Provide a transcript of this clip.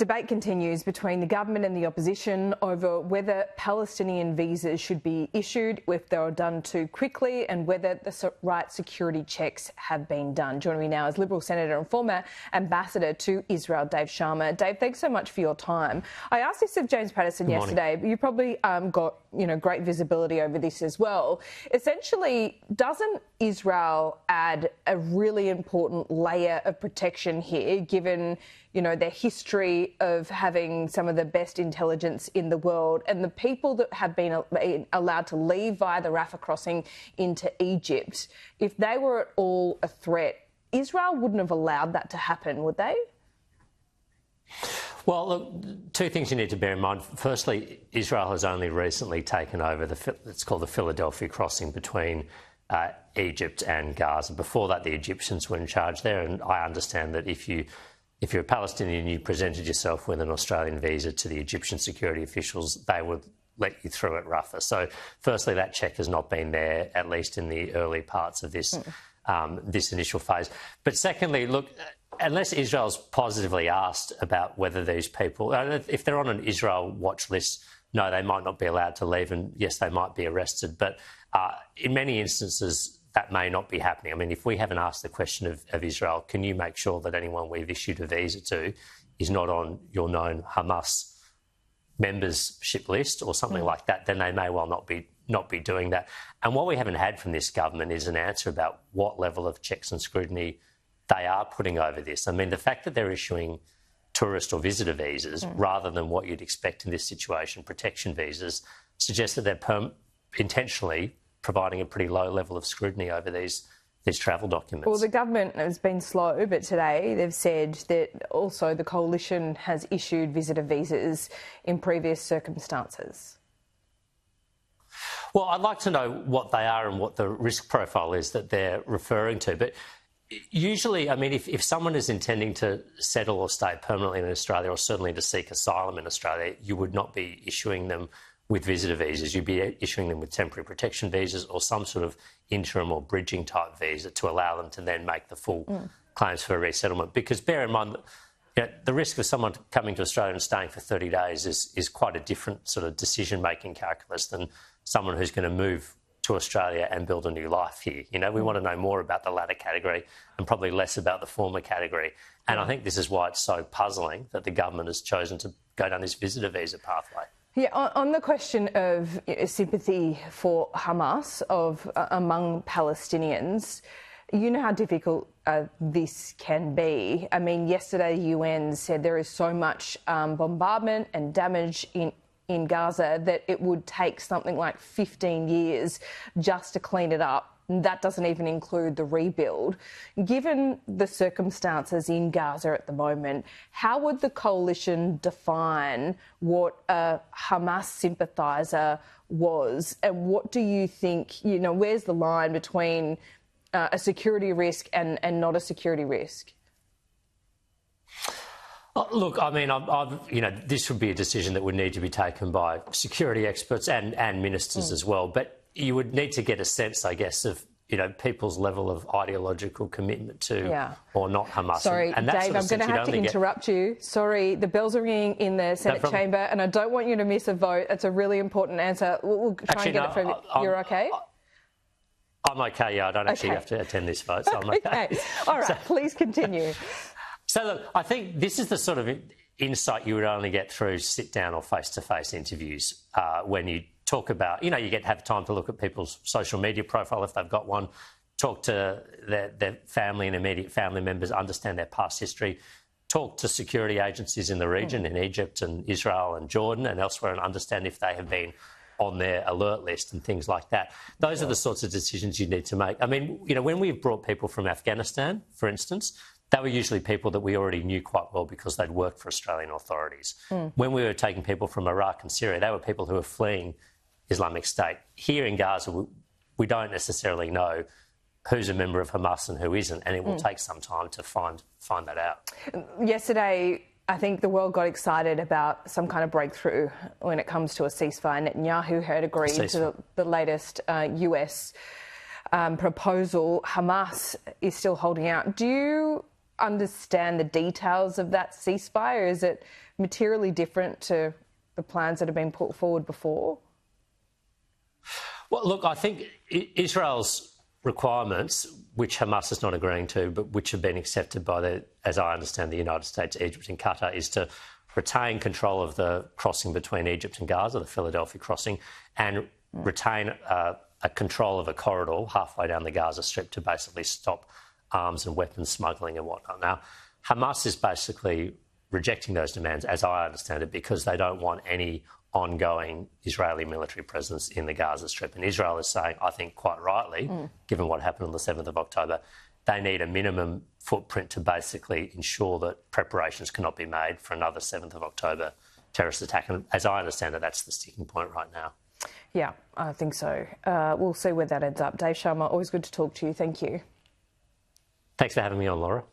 Debate continues between the government and the opposition over whether Palestinian visas should be issued, if they were done too quickly, and whether the right security checks have been done. Joining me now is Liberal Senator and former Ambassador to Israel, Dave Sharma. Dave, thanks so much for your time. I asked this of James Patterson yesterday, but you probably got great visibility over this as well. Essentially, doesn't Israel add a really important layer of protection here, given their history of having some of the best intelligence in the world, and the people that have been allowed to leave via the Rafah crossing into Egypt? If they were at all a threat, Israel wouldn't have allowed that to happen, would they? Well, look, two things you need to bear in mind. Firstly, Israel has only recently taken over it's called the Philadelphia crossing between Egypt and Gaza. Before that, the Egyptians were in charge there, and I understand that if you're a Palestinian, you presented yourself with an Australian visa to the Egyptian security officials, they would let you through at Rafah. So firstly, that check has not been there, at least in the early parts of this this initial phase. But secondly, look, unless Israel's positively asked about whether these people, if they're on an Israel watch list, no, they might not be allowed to leave, and yes, they might be arrested. But in many instances, that may not be happening. I mean, if we haven't asked the question of Israel, can you make sure that anyone we've issued a visa to is not on your known Hamas membership list or something like that, then they may well not be doing that. And what we haven't had from this government is an answer about what level of checks and scrutiny they are putting over this. I mean, the fact that they're issuing tourist or visitor visas rather than what you'd expect in this situation, protection visas, suggests that they're intentionally providing a pretty low level of scrutiny over these travel documents. Well, the government has been slow, but today they've said that also the coalition has issued visitor visas in previous circumstances. Well, I'd like to know what they are and what the risk profile is that they're referring to. But usually, I mean, if someone is intending to settle or stay permanently in Australia, or certainly to seek asylum in Australia, you would not be issuing them with visitor visas. You'd be issuing them with temporary protection visas or some sort of interim or bridging type visa to allow them to then make the full claims for a resettlement. Because bear in mind, the risk of someone coming to Australia and staying for 30 days is quite a different sort of decision-making calculus than someone who's going to move to Australia and build a new life here. We want to know more about the latter category and probably less about the former category. And I think this is why it's so puzzling that the government has chosen to go down this visitor visa pathway. Yeah, on the question of sympathy for Hamas among Palestinians, you know how difficult this can be. I mean, yesterday the UN said there is so much bombardment and damage in Gaza that it would take something like 15 years just to clean it up. That doesn't even include the rebuild. Given the circumstances in Gaza at the moment, how would the coalition define what a Hamas sympathiser was? And what do you think, where's the line between a security risk and not a security risk? Look, I mean, this would be a decision that would need to be taken by security experts and ministers as well. But you would need to get a sense, I guess, of people's level of ideological commitment to or not Hamas. Sorry, and Dave, I'm going to have to interrupt you. Sorry, the bells are ringing in the Senate chamber, and I don't want you to miss a vote. It's a really important answer. We'll try and get it from you. You're okay? I'm okay, yeah. I don't actually have to attend this vote, so I'm okay. All right, please continue. So, look, I think this is the sort of insight you would only get through sit-down or face-to-face interviews when you talk about, you have time to look at people's social media profile if they've got one, talk to their family and immediate family members, understand their past history, talk to security agencies in the region, in Egypt and Israel and Jordan and elsewhere, and understand if they have been on their alert list and things like that. Those are the sorts of decisions you need to make. I mean, when we've brought people from Afghanistan, for instance, they were usually people that we already knew quite well because they'd worked for Australian authorities. When we were taking people from Iraq and Syria, they were people who were fleeing Islamic State. Here in Gaza, we don't necessarily know who's a member of Hamas and who isn't, and it will take some time to find that out. Yesterday, I think the world got excited about some kind of breakthrough when it comes to a ceasefire. Netanyahu had agreed to the latest US proposal. Hamas is still holding out. Do you understand the details of that ceasefire? Is it materially different to the plans that have been put forward before? Well, look, I think Israel's requirements, which Hamas is not agreeing to, but which have been accepted by as I understand, the United States, Egypt and Qatar, is to retain control of the crossing between Egypt and Gaza, the Philadelphia crossing, and retain a control of a corridor halfway down the Gaza Strip to basically stop arms and weapons smuggling and whatnot. Now, Hamas is basically rejecting those demands, as I understand it, because they don't want any ongoing Israeli military presence in the Gaza Strip. And Israel is saying, I think quite rightly, given what happened on the 7th of October, they need a minimum footprint to basically ensure that preparations cannot be made for another 7th of October terrorist attack. And as I understand it, that's the sticking point right now. Yeah, I think so. We'll see where that ends up. Dave Sharma, always good to talk to you. Thank you. Thanks for having me on, Laura.